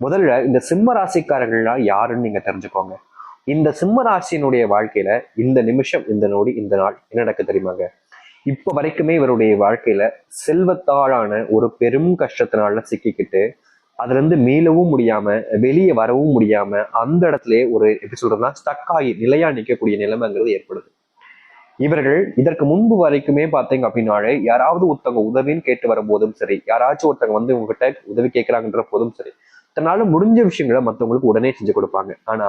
முதல்ல இந்த சிம்ம ராசிக்காரர்கள்லாம் யாருன்னு நீங்க தெரிஞ்சுக்கோங்க. இந்த சிம்ம ராசியினுடைய வாழ்க்கையில இந்த நிமிஷம், இந்த நொடி, இந்த நாள் என்ன நடக்க தெரியுமாங்க? இப்ப வரைக்குமே இவருடைய வாழ்க்கையில செல்வத்தாலான ஒரு பெரும் கஷ்டத்தினால சிக்கிக்கிட்டு அதுல இருந்து மீளவும் முடியாம, வெளியே வரவும் முடியாம, அந்த இடத்துலயே ஒரு எப்படி சொல்றதுன்னா ஸ்டக் ஆகி நிலையா நிற்கக்கூடிய நிலைமைங்கிறது ஏற்படுது. இவர்கள் இதற்கு முன்பு வரைக்குமே பாத்தீங்க அப்படின்னாலே யாராவது ஒருத்தவங்க உதவின்னு கேட்டு வரும் போதும் சரி, யாராச்சும் ஒருத்தவங்க வந்து உங்ககிட்ட உதவி கேட்கிறாங்கன்ற போதும் சரி, தன்னால முடிஞ்ச விஷயங்களை மற்றவங்களுக்கு உடனே செஞ்சு கொடுப்பாங்க. ஆனா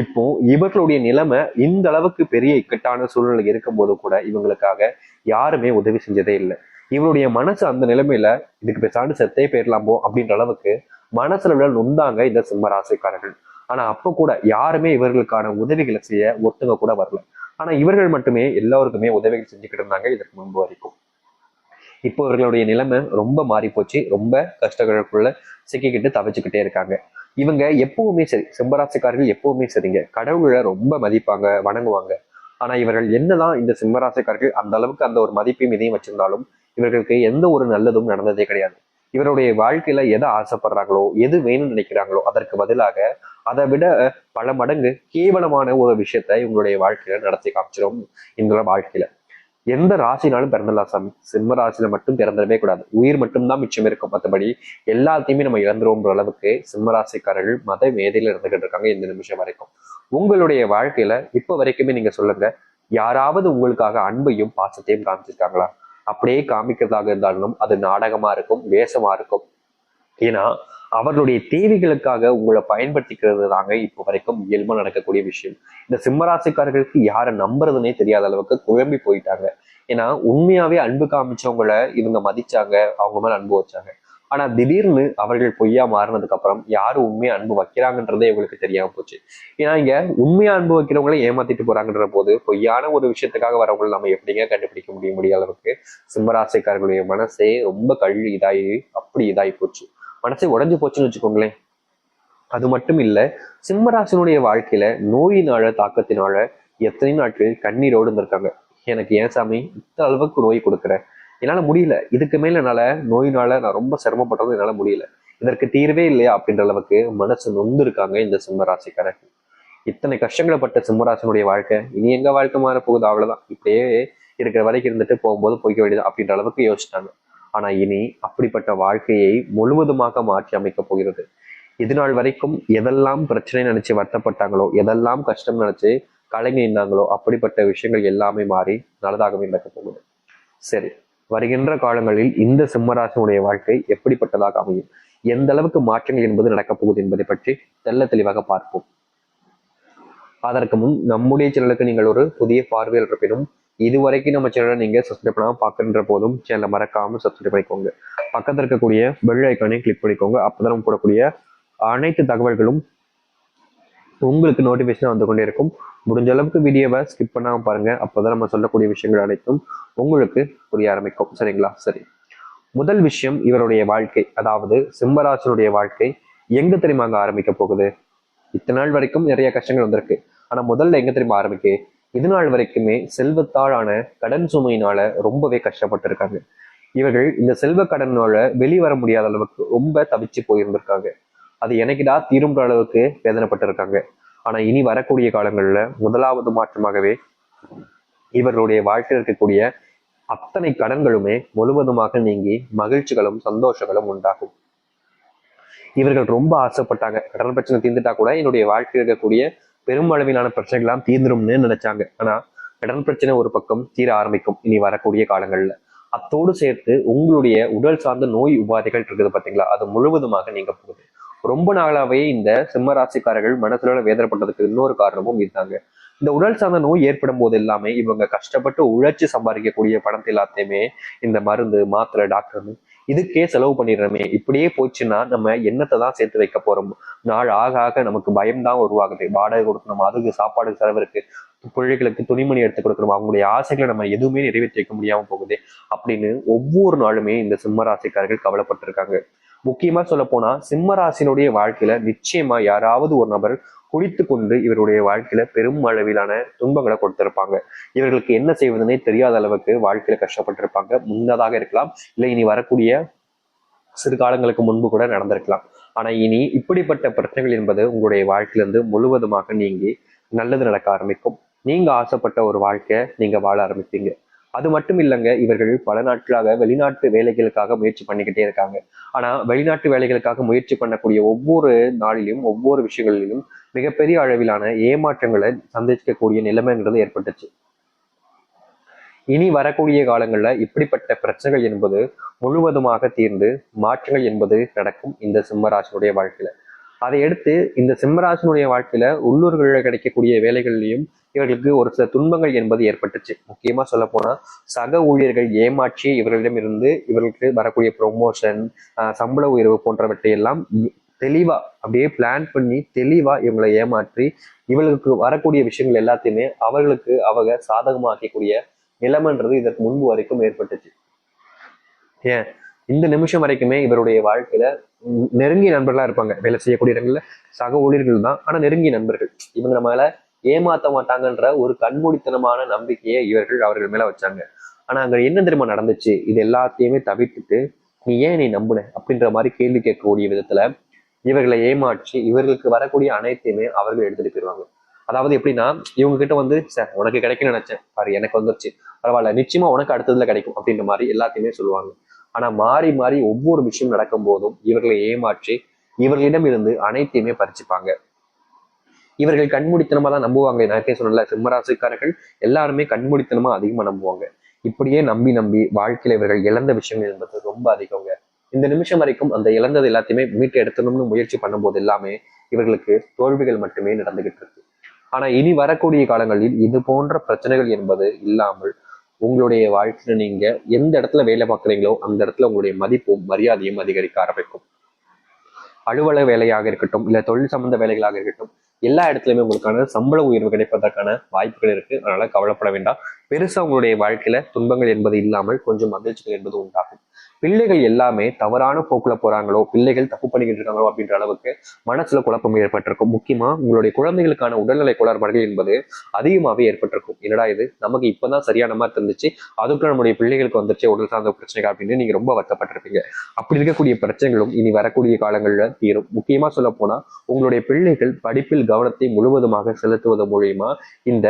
இப்போ இவர்களுடைய நிலைமை இந்த அளவுக்கு பெரிய இக்கட்டான சூழ்நிலை இருக்கும் போது கூட இவங்களுக்காக யாருமே உதவி செஞ்சதே இல்லை. இவருடைய மனசு அந்த நிலைமையில இதுக்கு பேசாண்டு செத்தே போயிடலாமோ அப்படின்ற அளவுக்கு மனசுல நொந்தாங்க இந்த சிம்ம ராசிக்காரர்கள். ஆனா அப்ப கூட யாருமே இவர்களுக்கான உதவிகளை செய்ய ஒருத்தவங்க கூட வரல. ஆனா இவர்கள் மட்டுமே எல்லாருக்குமே உதவிகள் செஞ்சுக்கிட்டு இருந்தாங்க இதற்கு முன்பு வரைக்கும். இப்போ இவர்களுடைய நிலைமை ரொம்ப மாறி போச்சு. ரொம்ப கஷ்டங்களுக்குள்ள சிக்கிக்கிட்டு தவிச்சுக்கிட்டே இருக்காங்க. இவங்க எப்பவுமே சரி, சிம்மராசிக்காரர்கள் எப்பவுமே சரிங்க, கடவுளை ரொம்ப மதிப்பாங்க, வணங்குவாங்க. ஆனா இவர்கள் என்னதான் இந்த சிம்மராசிக்காரர்கள் அந்த அளவுக்கு அந்த ஒரு மதிப்பையும் இதையும் வச்சிருந்தாலும் இவர்களுக்கு எந்த ஒரு நல்லதும் நடந்ததே கிடையாது. இவருடைய வாழ்க்கையில எதை ஆசைப்படுறாங்களோ, எது வேணும்னு நினைக்கிறாங்களோ அதற்கு பதிலாக அதை விட பல மடங்கு கேவலமான ஒரு விஷயத்த இவங்களுடைய வாழ்க்கையில நடத்தி காமிச்சிடும். இந்த வாழ்க்கையில எந்த ராசினாலும் பிறந்துடலாம் சாமி, சிம்ம ராசியில மட்டும் பிறந்துடவே கூடாது. உயிர் மட்டும்தான் மிச்சம் இருக்கும், மற்றபடி எல்லாத்தையுமே நம்ம இழந்துருவோம்ன்ற அளவுக்கு சிம்ம ராசிக்காரர்கள் மத மேதையில இருந்துகிட்டு இருக்காங்க இந்த நிமிஷம் வரைக்கும். உங்களுடைய வாழ்க்கையில இப்ப வரைக்குமே நீங்க சொல்லுங்க, யாராவது உங்களுக்காக அன்பையும் பாசத்தையும் காமிச்சிருக்காங்களா? அப்படியே காமிக்கிறதாக இருந்தாலும் அது நாடகமா இருக்கும், வேஷமா இருக்கும். ஏன்னா அவர்களுடைய தேவைகளுக்காக உங்களை பயன்படுத்திக்கிறது தாங்க இப்போ வரைக்கும் இயல்பா நடக்கக்கூடிய விஷயம். இந்த சிம்மராசிக்காரர்களுக்கு யாரை நம்புறதுன்னே தெரியாத அளவுக்கு குழம்பி போயிட்டாங்க. ஏன்னா உண்மையாவே அன்பு காமிச்சவங்களை இவங்க மதிச்சாங்க, அவங்க மேல அன்பு வச்சாங்க. ஆனா திடீர்னு அவர்கள் பொய்யா மாறினதுக்கு அப்புறம் யாரு உண்மையா அன்பு வைக்கிறாங்கன்றதே இவங்களுக்கு தெரியாம போச்சு. ஏன்னா இங்க உண்மையா அன்பு வைக்கிறவங்களே ஏமாத்திட்டு போறாங்கன்ற போது பொய்யான ஒரு விஷயத்துக்காக வரவங்களை நம்ம எப்படிங்க கண்டுபிடிக்க முடியாத அளவுக்கு சிம்மராசிக்காரர்களுடைய மனசே ரொம்ப கழுவி இதாகி அப்படி இதாகி போச்சு. மனசே உடஞ்சு போச்சுன்னு வச்சுக்கோங்களேன். அது மட்டும் இல்ல, சிம்மராசனுடைய வாழ்க்கையில நோயினால தாக்கத்தினால எத்தனை நாட்கள் கண்ணீரோடு இருந்திருக்காங்க. எனக்கு ஏன் சாமி இத்தனை அளவுக்கு நோய் கொடுக்குற, என்னால முடியல, இதுக்கு மேல என்னால நோயினால நான் ரொம்ப சிரமப்படுறது என்னால முடியல, இதற்கு தீர்வே இல்லையா அப்படின்ற அளவுக்கு மனசு நொந்து இருக்காங்க இந்த சிம்மராசிக்காரர்கள். இத்தனை கஷ்டங்களை பட்ட சிம்மராசனுடைய வாழ்க்கை இனி எங்க வாழ்க்கை மாற போகுது, அவ்வளவுதான், இப்படியே இருக்கிற வரைக்கும் இருந்துட்டு போகும்போது போய்க்க வேண்டியது அப்படின்ற அளவுக்கு யோசிச்சிட்டாங்க. ஆனா இனி அப்படிப்பட்ட வாழ்க்கையை முழுவதுமாக மாற்றி அமைக்க போகிறது. இது நாள் வரைக்கும் எதெல்லாம் பிரச்சனை நினைச்சு வருத்தப்பட்டாங்களோ, எதெல்லாம் கஷ்டம் நினைச்சு கலங்கி நின்றாங்களோ அப்படிப்பட்ட விஷயங்கள் எல்லாமே மாறி நல்லதாகவே நடக்க போகுது. சரி, வருகின்ற காலங்களில் இந்த சிம்மராசனுடைய வாழ்க்கை எப்படிப்பட்டதாக அமையும், எந்த அளவுக்கு மாற்றங்கள் என்பது நடக்கப் போகுது என்பதை பற்றி தெள்ள தெளிவாக பார்ப்போம். அதற்கு முன் நம்முடைய சேனலுக்கு நீங்கள் ஒரு புதிய பார்வையில் இருப்பினும் இதுவரைக்கும் நம்ம சேனலை நீங்க சப்ஸ்கிரைப் பண்ணாம பார்க்கின்ற போதும் சேனலை மறக்காம சப்ஸ்கிரைப் பண்ணிக்கோங்க. பக்கத்தில் இருக்கக்கூடிய பெல் ஐக்கானை கிளிக் பண்ணிக்கோங்க. அப்பதான் போடக்கூடிய அனைத்து தகவல்களும் உங்களுக்கு நோட்டிபிகேஷன் வந்து கொண்டே இருக்கும். முடிஞ்ச அளவுக்கு வீடியோவை ஸ்கிப் பண்ணாம பாருங்க, அப்போதான் நம்ம சொல்லக்கூடிய விஷயங்கள் அனைத்தும் உங்களுக்கு புரிய ஆரம்பிக்கும். சரிங்களா? சரி, முதல் விஷயம் இவருடைய வாழ்க்கை, அதாவது சிம்மராசனுடைய வாழ்க்கை எங்க தெரியுமாங்க ஆரம்பிக்க போகுது? இத்தனை நாள் வரைக்கும் நிறைய கஷ்டங்கள் வந்திருக்கு. ஆனா முதல்ல எங்க தெரியுமா ஆரம்பிக்கு? இது நாள் வரைக்குமே செல்வத்தாலான கடன் சுமையினால ரொம்பவே கஷ்டப்பட்டு இருக்காங்க. இவர்கள் இந்த செல்வ கடனால வெளிவர முடியாத அளவுக்கு ரொம்ப தவிச்சு போயிருந்திருக்காங்க. அது எனக்குடா தீரும்ன்ற அளவுக்கு வேதனைப்பட்டு இருக்காங்க. ஆனா இனி வரக்கூடிய காலங்கள்ல முதலாவது மாற்றமாகவே இவர்களுடைய வாழ்க்கையில் இருக்கக்கூடிய அத்தனை கடன்களுமே முழுவதுமாக நீங்கி மகிழ்ச்சிகளும் சந்தோஷங்களும் உண்டாகும். இவர்கள் ரொம்ப ஆசைப்பட்டாங்க, கடன் பிரச்சனை தீர்ந்துட்டா கூட என்னுடைய வாழ்க்கையில் இருக்கக்கூடிய பெருமளவிலான பிரச்சனைகள்லாம் தீர்ந்துரும்னு நினைச்சாங்க. ஆனா கடன் பிரச்சனை ஒரு பக்கம் தீர ஆரம்பிக்கும் இனி வரக்கூடிய காலங்கள்ல. அத்தோடு சேர்த்து உங்களுடைய உடல் சார்ந்த நோய் உபாதைகள் இருக்குது பாத்தீங்களா, அது முழுவதுமாக நீங்க போகுது. ரொம்ப நாளாவே இந்த சிம்ம ராசிக்காரர்கள் மனசுல வேதனைப்பட்டதுக்கு இன்னொரு காரணமும் இருந்தாங்க. இந்த உடல் சார்ந்த நோய் ஏற்படும் போது எல்லாமே இவங்க கஷ்டப்பட்டு உழைச்சு சம்பாதிக்கக்கூடிய பணத்தை எல்லாத்தையுமே இந்த மருந்து மாத்திரை டாக்டர்னு இதுக்கே செலவு பண்ணிடுறோமே, இப்படியே போச்சுன்னா நம்ம என்னத்தை தான் சேர்த்து வைக்க போறோம்? நாள் ஆக ஆக நமக்கு பயம்தான் உருவாகுது. வாடகை கொடுக்கணும், அதுக்கு சாப்பாடு செலவு இருக்கு, பிள்ளைகளுக்கு துணிமணி எடுத்து கொடுக்கணும், அவங்களுடைய ஆசைகளை நம்ம எதுவுமே நிறைவேற்றி வைக்க முடியாம போகுது அப்படின்னு ஒவ்வொரு நாளுமே இந்த சிம்ம ராசிக்காரர்கள் கவலைப்பட்டிருக்காங்க. முக்கியமா சொல்ல போனா சிம்ம ராசினுடைய வாழ்க்கையில நிச்சயமா யாராவது ஒரு நபர் குடித்து கொண்டு இவருடைய வாழ்க்கையில பெரும் அளவிலான துன்பங்களை கொடுத்திருப்பாங்க. இவர்களுக்கு என்ன செய்வதுன்னே தெரியாத அளவுக்கு வாழ்க்கையில கஷ்டப்பட்டிருப்பாங்க. முன்னதாக இருக்கலாம், இல்லை இனி வரக்கூடிய சிறு காலங்களுக்கு முன்பு கூட நடந்திருக்கலாம். ஆனா இனி இப்படிப்பட்ட பிரச்சனைகள் என்பது உங்களுடைய வாழ்க்கையிலிருந்து முழுவதுமாக நீங்கி நல்லது நடக்க ஆரம்பிக்கும். நீங்க ஆசைப்பட்ட ஒரு வாழ்க்கைய நீங்க வாழ ஆரம்பிப்பீங்க. அது மட்டும் இல்லைங்க, இவர்கள் பல நாட்களாக வெளிநாட்டு வேலைகளுக்காக முயற்சி பண்ணிக்கிட்டே இருக்காங்க. ஆனா வெளிநாட்டு வேலைகளுக்காக முயற்சி பண்ணக்கூடிய ஒவ்வொரு நாளிலும் ஒவ்வொரு விஷயங்களிலும் மிகப்பெரிய அளவிலான ஏமாற்றங்களை சந்திக்கக்கூடிய நிலைமைங்கிறது ஏற்பட்டுச்சு. இனி வரக்கூடிய காலங்கள்ல இப்படிப்பட்ட பிரச்சனைகள் என்பது முழுவதுமாக தீர்ந்து மாற்றங்கள் என்பது நடக்கும் இந்த சிம்மராசினுடைய வாழ்க்கையில. அதை எடுத்து இந்த சிம்மராசினுடைய வாழ்க்கையில உள்ளூர்களில் கிடைக்கக்கூடிய வேலைகள்லையும் இவர்களுக்கு ஒரு சில துன்பங்கள் என்பது ஏற்பட்டுச்சு. முக்கியமா சொல்ல போனா சக ஊழியர்கள் ஏமாற்றி இவர்களிடம் இருந்து இவர்களுக்கு வரக்கூடிய ப்ரொமோஷன், சம்பள உயர்வு போன்றவற்றை எல்லாம் தெளிவா அப்படியே பிளான் பண்ணி தெளிவா இவங்களை ஏமாற்றி இவர்களுக்கு வரக்கூடிய விஷயங்கள் எல்லாத்தையுமே அவர்களுக்கு அவங்க சாதகமாக்கக்கூடிய நிலைமைன்றது இதற்கு முன்பு வரைக்கும் ஏற்பட்டுச்சு. ஏன் இந்த நிமிஷம் வரைக்குமே இவருடைய வாழ்க்கையில நெருங்கிய நண்பர்களா இருப்பாங்க. வேலை செய்யக்கூடிய இடங்கள்ல சக ஊழியர்கள் தான், ஆனா நெருங்கிய நண்பர்கள். இவங்க நம்மளால ஏமாத்த மாட்டாங்கன்ற ஒரு கண்மூடித்தனமான நம்பிக்கையை இவர்கள் அவர்கள் மேல வச்சாங்க. ஆனா அங்க என்ன தெரியுமா நடந்துச்சு? இது எல்லாத்தையுமே தவிர்த்துட்டு நீ நம்புன அப்படின்ற மாதிரி கேள்வி கேட்கக்கூடிய விதத்துல இவர்களை ஏமாற்றி இவர்களுக்கு வரக்கூடிய அனைத்தையுமே அவர்கள் எடுத்துட்டு போயிருவாங்க. அதாவது எப்படின்னா, இவங்க கிட்ட வந்து சார் உனக்கு கிடைக்கும்னு நினைச்சேன் பாரு எனக்கு வந்துருச்சு, பரவாயில்ல நிச்சயமா உனக்கு அடுத்ததுல கிடைக்கும் அப்படின்ற மாதிரி எல்லாத்தையுமே சொல்லுவாங்க. ஆனா மாறி மாறி ஒவ்வொரு விஷயம் நடக்கும் போதும் இவர்களை ஏமாற்றி இவர்களிடம் இருந்து அனைத்தையுமே பறிச்சுப்பாங்க. இவர்கள் கண்மூடித்தனமா தான் நம்புவாங்க. நிறைய சொல்லல, சிம்மராசிக்காரர்கள் எல்லாருமே கண்மூடித்தனமா அதிகமா நம்புவாங்க. இப்படியே நம்பி நம்பி வாழ்க்கையில இவர்கள் இழந்த விஷயங்கள் என்பது ரொம்ப அதிகங்க. இந்த நிமிஷம் வரைக்கும் அந்த இழந்தது எல்லாத்தையுமே மீட்டு எடுத்தணும்னு முயற்சி பண்ணும்போது எல்லாமே இவர்களுக்கு தோல்விகள் மட்டுமே நடந்துகிட்டு இருக்கு. ஆனா இனி வரக்கூடிய காலங்களில் இது போன்ற பிரச்சனைகள் என்பது இல்லாமல் உங்களுடைய வாழ்க்கையில நீங்க எந்த இடத்துல வேலை பார்க்குறீங்களோ அந்த இடத்துல உங்களுடைய மதிப்பும் மரியாதையும் அதிகரிக்க ஆரம்பிக்கும். அலுவலக வேலையாக இருக்கட்டும், இல்ல தொழில் சம்பந்த வேலைகளாக இருக்கட்டும், எல்லா இடத்துலயுமே உங்களுக்கான சம்பள உயர்வு கிடைப்பதற்கான வாய்ப்புகள் இருக்கு. அதனால கவலைப்பட வேண்டாம். பெருசா உங்களுடைய வாழ்க்கையில துன்பங்கள் என்பது இல்லாமல் கொஞ்சம் மகிழ்ச்சிகள் என்பது உண்டாகும். பிள்ளைகள் எல்லாமே தவறான போக்குல போறாங்களோ, பிள்ளைகள் தப்பு பண்ணிக்கிட்டு இருக்காங்களோ அப்படின்ற அளவுக்கு மனசுல குழப்பம் ஏற்பட்டிருக்கும். முக்கியமா உங்களுடைய குழந்தைகளுக்கான உடல்நிலை குளறுபாடுகள் என்பது அதிகமாகவே ஏற்பட்டிருக்கும். என்னடா இது நமக்கு இப்பதான் சரியான மாதிரி இருந்துச்சு, அதுக்குள்ள நம்முடைய பிள்ளைகளுக்கு வந்துருச்சு உடல் சார்ந்த பிரச்சனைகள் அப்படின்னு நீங்க ரொம்ப வருத்தப்பட்டிருப்பீங்க. அப்படி இருக்கக்கூடிய பிரச்சனைகளும் இனி வரக்கூடிய காலங்கள்ல தீரும். முக்கியமா சொல்ல போனா உங்களுடைய பிள்ளைகள் படிப்பில் கவனத்தை முழுவதுமாக செலுத்துவது மூலியமா இந்த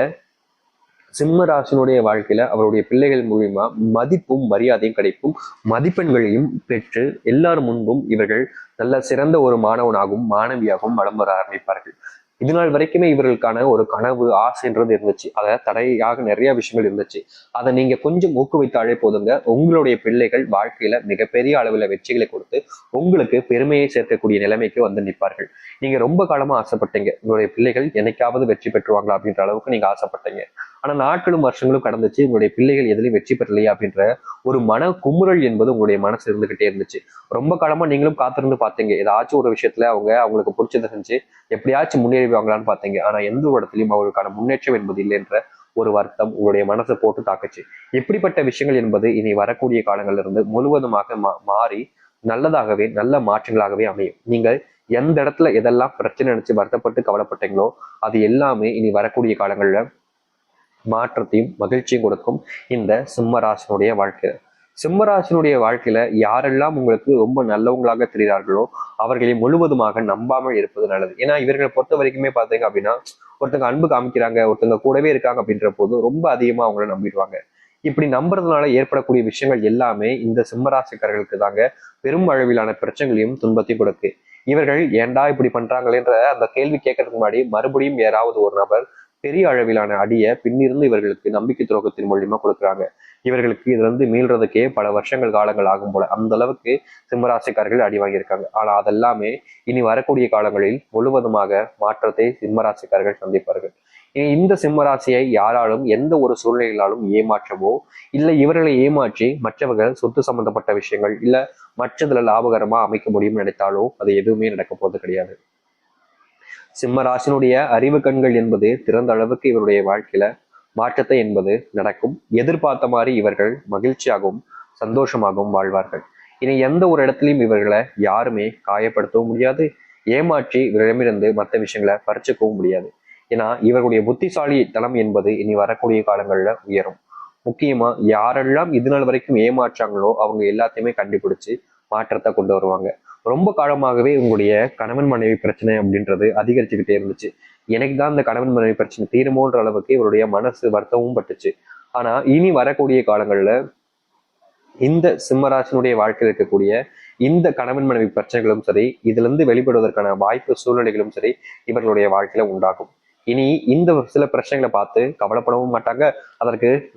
சிம்ம ராசினுடைய வாழ்க்கையில அவருடைய பிள்ளைகள் மூலியமா மதிப்பும் மரியாதையும் கிடைக்கும். மதிப்பெண்களையும் பெற்று எல்லாரும் முன்பும் இவர்கள் நல்ல சிறந்த ஒரு மாணவனாகவும் மாணவியாகவும் வலம் வர ஆரம்பிப்பார்கள். இது நாள் வரைக்குமே இவர்களுக்கான ஒரு கனவு ஆசைன்றது இருந்துச்சு. அதை தடையாக நிறைய விஷயங்கள் இருந்துச்சு. அதை நீங்க கொஞ்சம் ஊக்குவித்தாலே போதுங்க, உங்களுடைய பிள்ளைகள் வாழ்க்கையில மிகப்பெரிய அளவுல வெற்றிகளை கொடுத்து உங்களுக்கு பெருமையை சேர்க்கக்கூடிய நிலைமைக்கு வந்து நிற்பார்கள். நீங்க ரொம்ப காலமா ஆசைப்பட்டீங்க உங்களுடைய பிள்ளைகள் என்னைக்காவது வெற்றி பெற்றுவாங்களா அப்படின்ற அளவுக்கு நீங்க ஆசைப்பட்டீங்க. ஆனா நாட்களும் வருஷங்களும் கடந்துச்சு, உங்களுடைய பிள்ளைகள் எதுலையும் வெற்றி பெறலையா அப்படின்ற ஒரு மன குமுறல் என்பது உங்களுடைய மனசு இருந்துகிட்டே இருந்துச்சு. ரொம்ப காலமா நீங்களும் காத்திருந்து பார்த்தீங்க, ஏதாச்சும் ஒரு விஷயத்துல அவங்களுக்கு பிடிச்சதை செஞ்சு எப்படியாச்சும் முன்னேறிவாங்களான்னு பார்த்தீங்க. ஆனா எந்த ஒரு இடத்துலையும் அவர்களுக்கான முன்னேற்றம் என்பது இல்லை என்ற ஒரு வருத்தம் உங்களுடைய மனசை போட்டு தாக்குச்சு. எப்படிப்பட்ட விஷயங்கள் என்பது இனி வரக்கூடிய காலங்கள்ல இருந்து முழுவதுமாக மாறி நல்லதாகவே நல்ல மாற்றங்களாகவே அமையும். நீங்கள் எந்த இடத்துல எதெல்லாம் பிரச்சனை நினைச்சு வருத்தப்பட்டு கவலைப்பட்டீங்களோ அது எல்லாமே இனி வரக்கூடிய காலங்கள்ல மாற்றத்தையும் மகிழ்ச்சியும் கொடுக்கும் இந்த சிம்மராசினுடைய வாழ்க்கை. சிம்மராசினுடைய வாழ்க்கையில யாரெல்லாம் உங்களுக்கு ரொம்ப நல்லவங்களாக தெரிகிறார்களோ அவர்களை முழுவதுமாக நம்பாமல் இருப்பது நல்லது. ஏன்னா இவர்களை பொறுத்த வரைக்குமே பார்த்தீங்க அப்படின்னா, ஒருத்தங்க அன்பு காமிக்கிறாங்க, ஒருத்தங்க கூடவே இருக்காங்க அப்படின்ற போது ரொம்ப அதிகமா அவங்கள நம்பிடுவாங்க. இப்படி நம்புறதுனால ஏற்படக்கூடிய விஷயங்கள் எல்லாமே இந்த சிம்மராசிக்காரர்களுக்கு தாங்க பெரும் அளவிலான பிரச்சனைகளையும் துன்பத்தையும் கொடுக்கு. இவர்கள் ஏன்டா இப்படி பண்றாங்களேன்ற அந்த கேள்வி கேட்கறதுக்கு முன்னாடி மறுபடியும் யாராவது ஒரு நபர் பெரிய அளவிலான அடியை பின்னிருந்து இவர்களுக்கு நம்பிக்கை துரோகத்தின் மூலியமா கொடுக்குறாங்க. இவர்களுக்கு இதுல இருந்து மீள்றதுக்கே பல வருஷங்கள் காலங்கள் ஆகும் போல அந்த அளவுக்கு சிம்மராசிக்காரர்கள் அடி வாங்கியிருக்காங்க. ஆனா அதெல்லாமே இனி வரக்கூடிய காலங்களில் முழுவதுமாக மாற்றத்தை சிம்மராசிக்காரர்கள் சந்திப்பார்கள். இனி இந்த சிம்மராசியை யாராலும் எந்த ஒரு சூழ்நிலையிலாலும் ஏமாற்றவோ இல்லை இவர்களை ஏமாற்றி மற்றவர்கள் சொத்து சம்பந்தப்பட்ட விஷயங்கள் இல்ல மற்றதுல லாபகரமா அமைக்க முடியும்னு நினைத்தாலோ அது எதுவுமே நடக்க போறது கிடையாது. சிம்ம ராசினுடைய அறிவு கண்கள் என்பது திறந்த அளவுக்கு இவருடைய வாழ்க்கையில மாற்றத்தை என்பது நடக்கும். எதிர்பார்த்த மாதிரி இவர்கள் மகிழ்ச்சியாகவும் சந்தோஷமாகவும் வாழ்வார்கள். இனி எந்த ஒரு இடத்துலையும் இவர்களை யாருமே காயப்படுத்தவும் முடியாது, ஏமாற்றி இவரிடமிருந்து மற்ற விஷயங்களை பறிச்சுக்கவும் முடியாது. ஏன்னா இவர்களுடைய புத்திசாலி தளம் என்பது இனி வரக்கூடிய காலங்கள்ல உயரும். முக்கியமா யாரெல்லாம் இது நாள் வரைக்கும் ஏமாற்றாங்களோ அவங்க எல்லாத்தையுமே கண்டுபிடிச்சு மாற்றத்தை கொண்டு வருவாங்க. ரொம்ப காலமாகவே உங்களுடைய கணவன் மனைவி பிரச்சனை அப்படின்றது அதிகரிச்சுக்கிட்டே இருந்துச்சு. எனக்கு தான் இந்த கணவன் மனைவி பிரச்சனை தீருமோன்ற அளவுக்கு இவருடைய மனசு வருத்தமும் பட்டுச்சு. ஆனா இனி வரக்கூடிய காலங்கள்ல இந்த சிம்மராசினுடைய வாழ்க்கையில் இருக்கக்கூடிய இந்த கணவன் மனைவி பிரச்சனைகளும் சரி, இதுல இருந்து வெளிப்படுவதற்கான வாய்ப்பு சூழ்நிலைகளும் சரி இவர்களுடைய வாழ்க்கையில உண்டாகும். இனி இந்த சில பிரச்சனைகளை பார்த்து கவலைப்படவும் மாட்டாங்க. அதற்கு